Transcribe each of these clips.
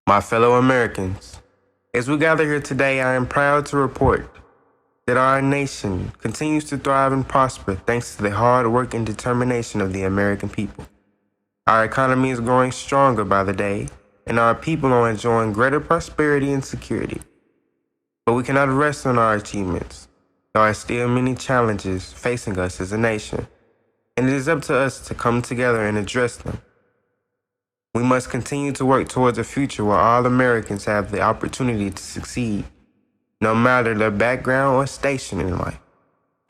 My fellow Americans, as we gather here today, I am proud to report that our nation continues to thrive and prosper thanks to the hard work and determination of the American people. Our economy is growing stronger by the day, and our people are enjoying greater prosperity and security. But we cannot rest on our achievements. There are still many challenges facing us as a nation, and it is up to us to come together and address them. We must continue to work towards a future where all Americans have the opportunity to succeed, no matter their background or station in life.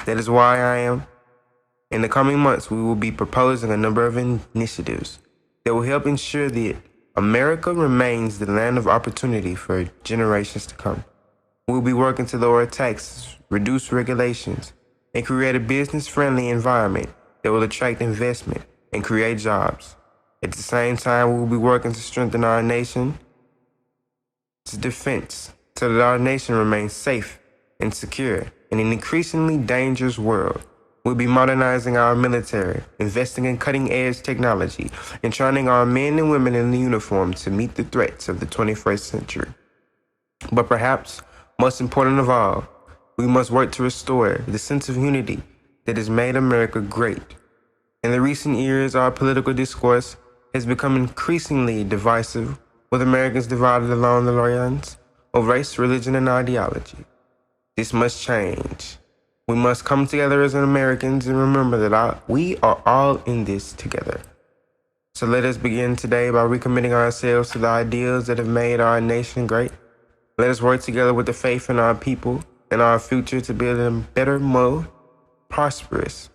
That is why in the coming months, we will be proposing a number of initiatives that will help ensure that America remains the land of opportunity for generations to come. We will be working to lower taxes, reduce regulations, and create a business-friendly environment that will attract investment and create jobs. At the same time, we will be working to strengthen our nation's defense so that our nation remains safe and secure in an increasingly dangerous world. We'll be modernizing our military, investing in cutting-edge technology, and training our men and women in uniform to meet the threats of the 21st century. But perhaps, most important of all, we must work to restore the sense of unity that has made America great. In the recent years, our political discourse has become increasingly divisive, with Americans divided along the lines of race, religion, and ideology. This must change. We must come together as Americans and remember that we are all in this together. So let us begin today by recommitting ourselves to the ideals that have made our nation great. Let us work together with the faith in our people and our future to build a better, more prosperous,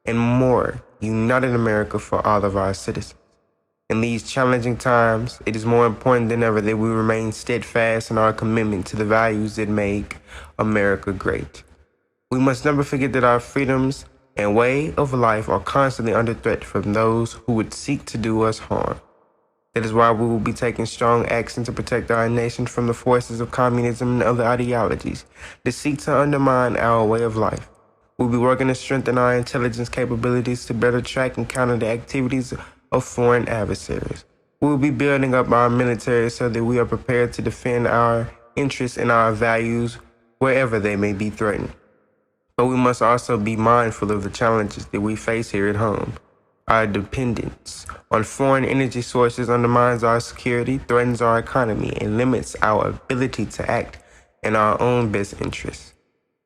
and more united America for all of our citizens. In these challenging times, it is more important than ever that we remain steadfast in our commitment to the values that make America great. We must never forget that our freedoms and way of life are constantly under threat from those who would seek to do us harm. That is why we will be taking strong action to protect our nation from the forces of communism and other ideologies that seek to undermine our way of life. We'll be working to strengthen our intelligence capabilities to better track and counter the activities of foreign adversaries. We will be building up our military so that we are prepared to defend our interests and our values wherever they may be threatened. But we must also be mindful of the challenges that we face here at home. Our dependence on foreign energy sources undermines our security, threatens our economy, and limits our ability to act in our own best interests.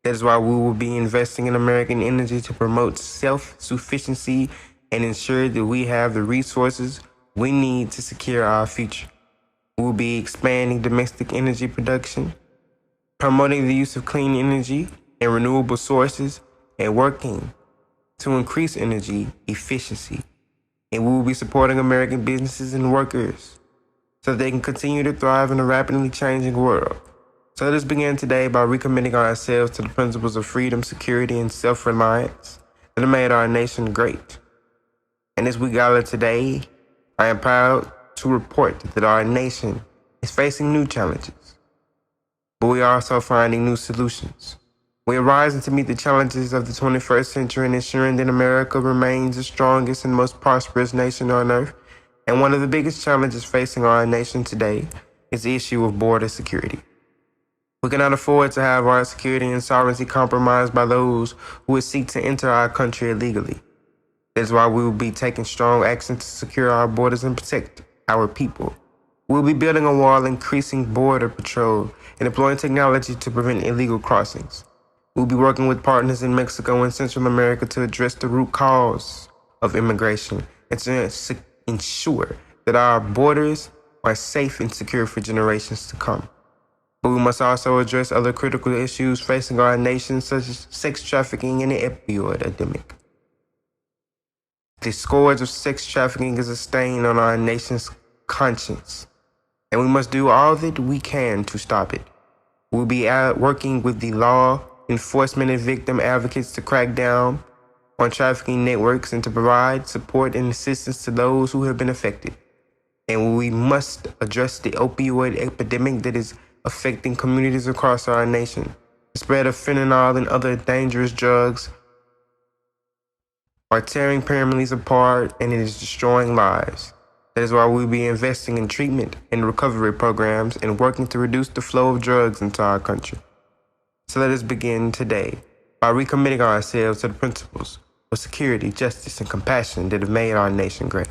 That is why we will be investing in American energy to promote self-sufficiency and ensure that we have the resources we need to secure our future. We will be expanding domestic energy production, promoting the use of clean energy and renewable sources, and working to increase energy efficiency. And we will be supporting American businesses and workers so they can continue to thrive in a rapidly changing world. So let us begin today by recommitting ourselves to the principles of freedom, security, and self-reliance that have made our nation great. And as we gather today, I am proud to report that our nation is facing new challenges, but we are also finding new solutions. We are rising to meet the challenges of the 21st century and ensuring that America remains the strongest and most prosperous nation on earth. And one of the biggest challenges facing our nation today is the issue of border security. We cannot afford to have our security and sovereignty compromised by those who would seek to enter our country illegally. That is why we will be taking strong action to secure our borders and protect our people. We will be building a wall, increasing border patrol, and deploying technology to prevent illegal crossings. We'll be working with partners in Mexico and Central America to address the root cause of immigration and to ensure that our borders are safe and secure for generations to come. But we must also address other critical issues facing our nation, such as sex trafficking and the opioid epidemic. The scourge of sex trafficking is a stain on our nation's conscience, and we must do all that we can to stop it. We'll be working with the law enforcement and victim advocates to crack down on trafficking networks and to provide support and assistance to those who have been affected. And we must address the opioid epidemic that is affecting communities across our nation. The spread of fentanyl and other dangerous drugs are tearing families apart, and it is destroying lives. That is why we'll be investing in treatment and recovery programs and working to reduce the flow of drugs into our country. So let us begin today by recommitting ourselves to the principles of security, justice, and compassion that have made our nation great.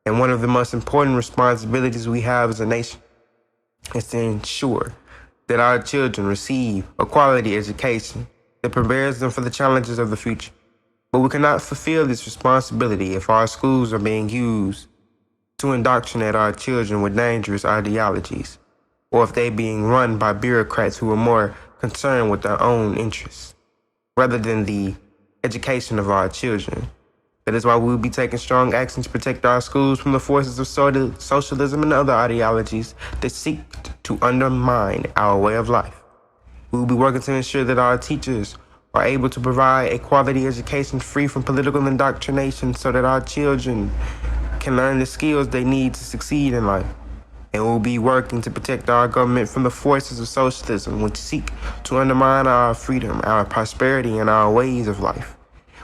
And one of the most important responsibilities we have as a nation is to ensure that our children receive a quality education that prepares them for the challenges of the future. But we cannot fulfill this responsibility if our schools are being used to indoctrinate our children with dangerous ideologies, or if they're being run by bureaucrats who are more concerned with their own interests, rather than the education of our children. That is why we will be taking strong action to protect our schools from the forces of socialism and other ideologies that seek to undermine our way of life. We will be working to ensure that our teachers are able to provide a quality education free from political indoctrination so that our children can learn the skills they need to succeed in life. And we'll be working to protect our government from the forces of socialism which seek to undermine our freedom, our prosperity, and our ways of life.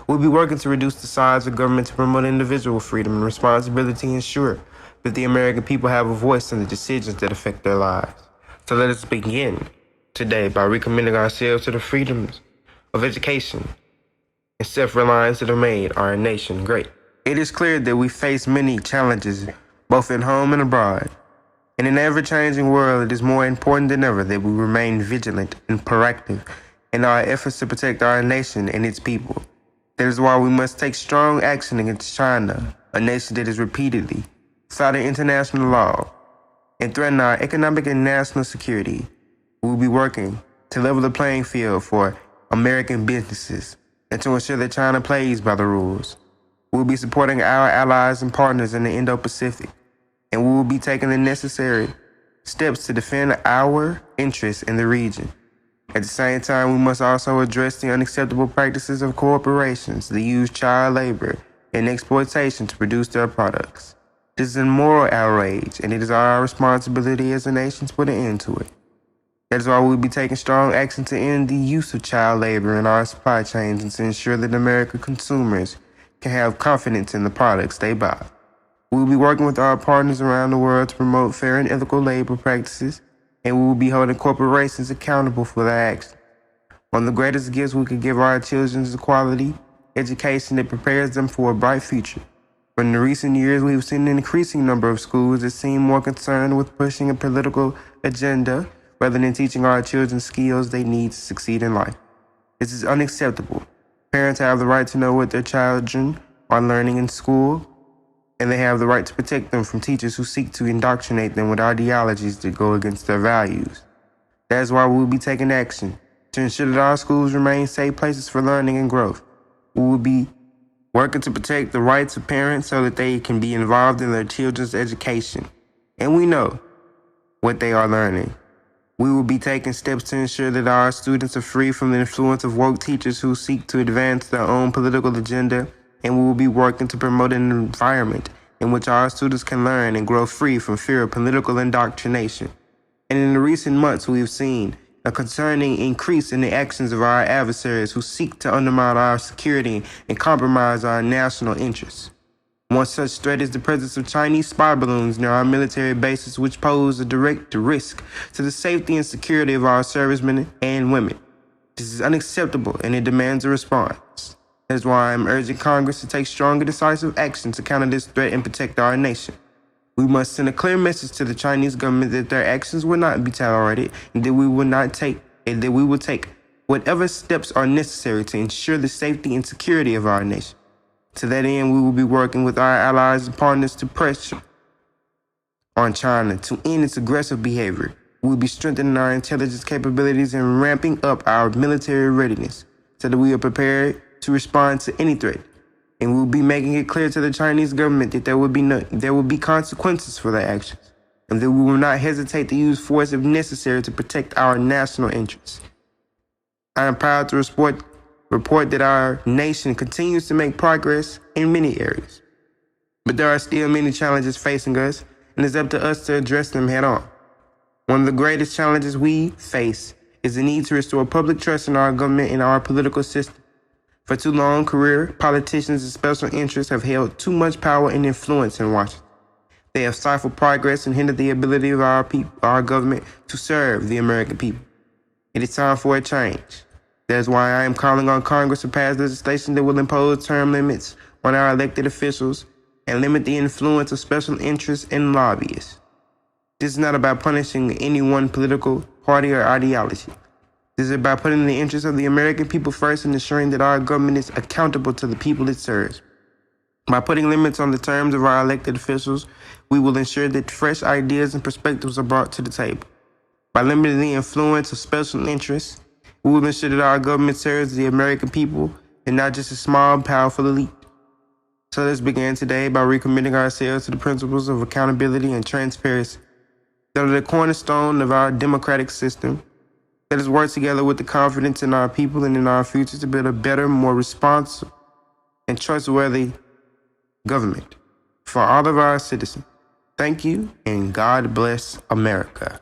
We'll be working to reduce the size of government to promote individual freedom and responsibility and ensure that the American people have a voice in the decisions that affect their lives. So let us begin today by recommitting ourselves to the freedoms of education and self-reliance that have made our nation great. It is clear that we face many challenges, both at home and abroad. In an ever-changing world, it is more important than ever that we remain vigilant and proactive in our efforts to protect our nation and its people. That is why we must take strong action against China, a nation that has repeatedly flouted international law and threatened our economic and national security. We will be working to level the playing field for American businesses and to ensure that China plays by the rules. We will be supporting our allies and partners in the Indo-Pacific, and we will be taking the necessary steps to defend our interests in the region. At the same time, we must also address the unacceptable practices of corporations that use child labor and exploitation to produce their products. This is a moral outrage, and it is our responsibility as a nation to put an end to it. That is why we will be taking strong action to end the use of child labor in our supply chains and to ensure that American consumers can have confidence in the products they buy. We will be working with our partners around the world to promote fair and ethical labor practices, and we will be holding corporations accountable for their actions. One of the greatest gifts we could give our children is a quality education that prepares them for a bright future. But in the recent years, we've seen an increasing number of schools that seem more concerned with pushing a political agenda rather than teaching our children skills they need to succeed in life. This is unacceptable. Parents have the right to know what their children are learning in school, and they have the right to protect them from teachers who seek to indoctrinate them with ideologies that go against their values. That is why we will be taking action to ensure that our schools remain safe places for learning and growth. We will be working to protect the rights of parents so that they can be involved in their children's education. And we know what they are learning. We will be taking steps to ensure that our students are free from the influence of woke teachers who seek to advance their own political agenda, and we will be working to promote an environment in which our students can learn and grow free from fear of political indoctrination. And in the recent months, we have seen a concerning increase in the actions of our adversaries who seek to undermine our security and compromise our national interests. One such threat is the presence of Chinese spy balloons near our military bases, which pose a direct risk to the safety and security of our servicemen and women. This is unacceptable, and it demands a response. That is why I am urging Congress to take strong and decisive action to counter this threat and protect our nation. We must send a clear message to the Chinese government that their actions will not be tolerated, and that we will take whatever steps are necessary to ensure the safety and security of our nation. To that end, we will be working with our allies and partners to pressure on China to end its aggressive behavior. We will be strengthening our intelligence capabilities and ramping up our military readiness so that we are prepared to respond to any threat. And we will be making it clear to the Chinese government that there will be consequences for their actions, and that we will not hesitate to use force if necessary to protect our national interests. I am proud to report that our nation continues to make progress in many areas. But there are still many challenges facing us, and it's up to us to address them head on. One of the greatest challenges we face is the need to restore public trust in our government and our political system. For too long, career politicians and special interests have held too much power and influence in Washington. They have stifled progress and hindered the ability of our government to serve the American people. It is time for a change. That is why I am calling on Congress to pass legislation that will impose term limits on our elected officials and limit the influence of special interests and lobbyists. This is not about punishing any one political party or ideology. This is about putting the interests of the American people first and ensuring that our government is accountable to the people it serves. By putting limits on the terms of our elected officials, we will ensure that fresh ideas and perspectives are brought to the table. By limiting the influence of special interests, we will ensure that our government serves the American people and not just a small, powerful elite. So let's begin today by recommitting ourselves to the principles of accountability and transparency that are the cornerstone of our democratic system. Let us work together with the confidence in our people and in our future to build a better, more responsive, and trustworthy government for all of our citizens. Thank you, and God bless America.